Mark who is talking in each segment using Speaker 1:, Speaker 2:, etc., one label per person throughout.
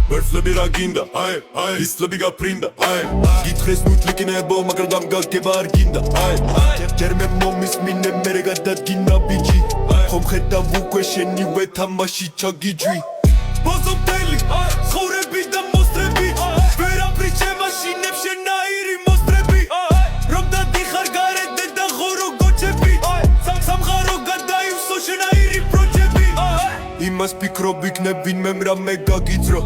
Speaker 1: ვერცხლები რა გინდა, ისლები გაფრინდა, გითხრეს ნუტლიკინებო, მაგრამ გამგაგება არ გინდა, ჯერ მე მომისმინე, მერე გადადგინა ბიჭი, ხომ ხედავ უკვე შენივე თამაში ჩაგიჯვი ბოზომდელი, ცხოვრები და მოსტრები, ვერაფრის შემაშინებ შენაირი მოსტრები, რომ დადიხარ გარეთ და ღორო გოჩები, სამხარო გადაივსო შენაირი პროჯები იმას ფიქრობ იქნებ ვინმე რამე გაგიძრო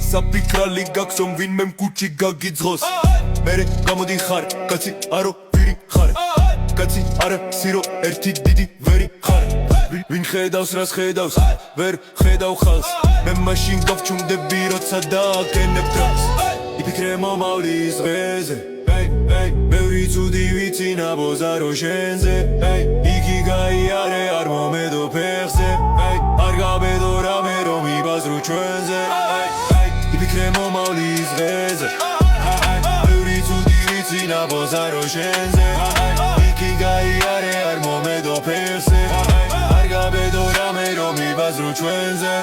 Speaker 1: საფიქრალი გაქვს რომ ვინმე კუჩი გაგიძღოს მერე გამოდიხარ კაცი არო ვირი ხარ კაცი არა სირო ერთი დიდი ვერი ხარ ვინ ხედავს რას ხედავს ვერ ხედავ ხალს მე მაშინ გავჩუმდები როცა დააგენებ დრას იფიქრე მომავლის დღეზე მე ვიცუდი ვიცი ნაბოზარო შენზე იგი გაიარე არ მომედო ფეხზე არ გაბედო რამე რომ იბაზრო ჩვენზე იფიქრე მომავლის დღეზე მე ვიცუდი ვიცი ნაბოზარო შენზე იგი გაიარე არ მომედო ფეხზე არ გაბედო რამე რომ იბაზრო ჩვენზე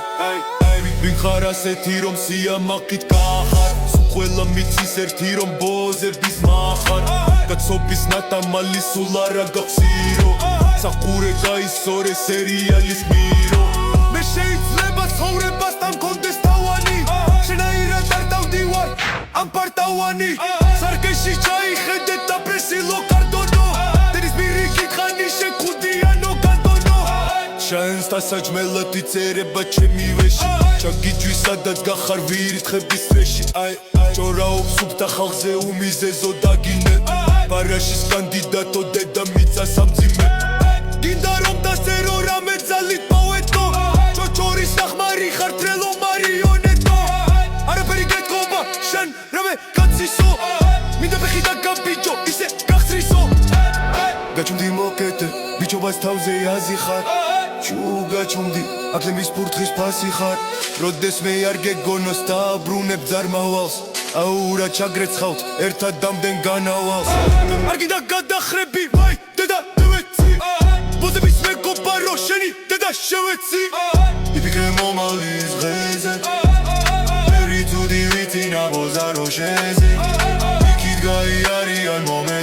Speaker 1: ვინ ხარ ასეთი რომ სიამაყით გაახარ ყველა მიცის ერთი რომ ბოზების მახარ კაცობის ნატამალი სულ არა გახსირო საყურე გაისორე სერიალის მირო მე შეიძლება ცხოვრებასთან მქონდეს თავანი შენაირად არ დავდივარ ამ პარტავანი სარგეში ჩაიხედე და პრესილო კარდონო დენის მირიკი ხანი შეკუდიანო განდონო შენს დასაჯმელად იწერება ჩემი ვეში ჩაგიჯვი სადაც გახარ ვირთხების რეში ჭორაობს უბთა ხალხზე უმიზეზო დაგინე ბარაშის კანდიდატო დედა მიწა სამძიმე გინდა რომ დასერო რამე ძალით მოვეთო ჩოჩორის ნახმარი ხარ ტრელო მარიონეტო არაფერი გეთქობა შენ რამე კაცისო მინდა ფეხი და გაბიჯო ისე გახსრისო გაჩუმდი მოკეთე ბიჭობას თავზე აზიხარ ჩუგაჩუმდი აკლემის ფურთხის ფასი ხარ როდეს მე არ გეგონოს დააბრუნებ ძარმავალს აურა ჩაგრეცხავთ ერთად დამდენ განავალს არ გინდა გადახრები ვაი დედა დევეცი ბოზების მეგობარო შენი დედა შევეცი იფიქრე მომავლის დღეზე მე ვიცუდი ვიცი ნაბოზარო შენზე იქით გაიარიან მომე